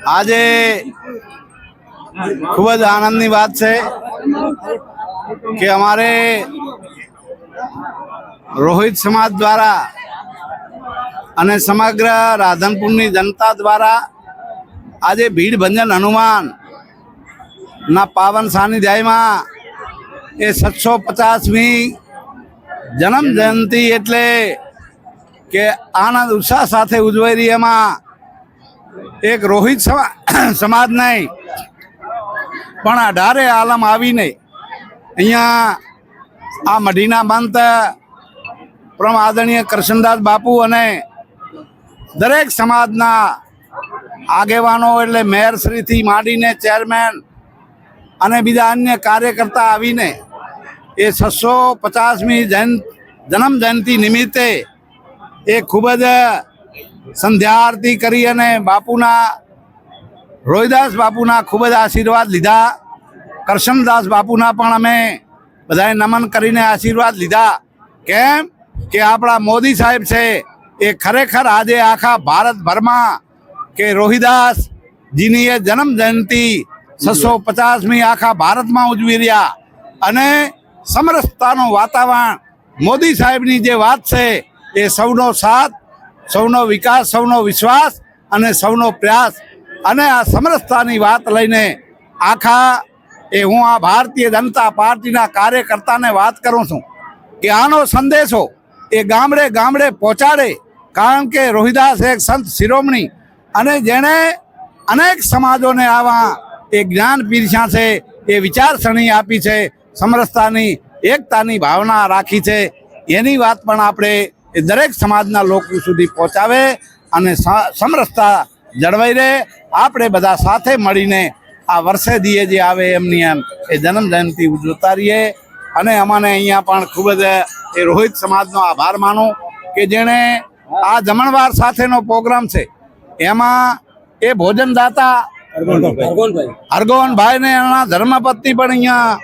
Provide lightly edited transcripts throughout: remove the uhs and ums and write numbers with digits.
આજે ખૂબ જ આનંદની વાત છે કે અમારે રોહિત સમાજ દ્વારા અને સમગ્ર રાધનપુરની જનતા દ્વારા આજે ભીડ ભંજન હનુમાન ના પાવન સાનિધ્યમાં એ 750મી જન્મ જયંતિ એટલે કે આનંદ ઉત્સાહ સાથે ઉજવાઈ રહી, એમાં એક રોહિત સમાજ નહીં પણ 18 આલમ આવીને અહીંયા આ મઢીના મંત પરમ આદરણીય કરશનદાસ બાપુ અને દરેક સમાજના આગેવાનો એટલે મેયરશ્રીથી માંડીને ચેરમેન અને બીજા અન્ય કાર્યકર્તા આવીને એ 650મી જન્મ જયંતિ નિમિત્તે એ ખૂબ જ સંધ્યા આરતી કરી અને બાપુના રોહિદાસ બાપુના ખૂબ જ આશીર્વાદ લીધા. કરશનદાસ બાપુના પણ અમે બધાએ નમન કરીને આશીર્વાદ લીધા. કેમ કે આપણા મોદી સાહેબ છે એ ખરેખર આજે આખા ભારતભરમાં કે રોહિદાસજીની એ જન્મ જયંતિ 650મી આખા ભારતમાં ઉજવી રહ્યા અને સમરસતાનું વાતાવરણ મોદી સાહેબની જે વાત છે એ સૌનો સાથ, સૌનો વિકાસ, સૌનો વિશ્વાસ અને સૌનો પ્રયાસ અને આ સમરસતાની વાત લઈને આખા હું આ ભારતીય જનતા પાર્ટીના કાર્યકર્તાને વાત કરું છું કે આનો સંદેશો એ ગામડે ગામડે પહોંચાડે. કારણ કે રોહિદાસ એક સંત શિરોમણી અને જેણે અનેક સમાજોને આવા એ જ્ઞાન પીરસ્યા છે, એ વિચારસરણી આપી છે, સમરસતાની એકતાની ભાવના રાખી છે. એની વાત પણ આપણે એ દરેક સમાજના લોકો સુધી પહોંચાવે અને સમરસતા જળવાઈ રહે. આપણે બધા સાથે મળીને આ વર્ષે દીએ જે આવે એમની એમ એ જન્મ જયંતિ ઉજવતા રહીએ. અને અમને અહીંયા પણ ખૂબ જ એ રોહિત સમાજનો આભાર માનું કે જેણે આ જમણવાર સાથેનો પ્રોગ્રામ છે એમાં એ ભોજનદાતા હરગોવનભાઈ ને એના ધર્મપત્ની પણ અહીંયા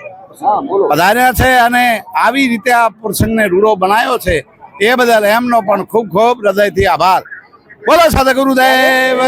પધાર્યા છે અને આવી રીતે આ પ્રસંગને રૂડો બનાવ્યો છે એ બદલ એમનો પણ ખૂબ ખૂબ હૃદયથી આભાર. બોલો સદગુરુદેવ.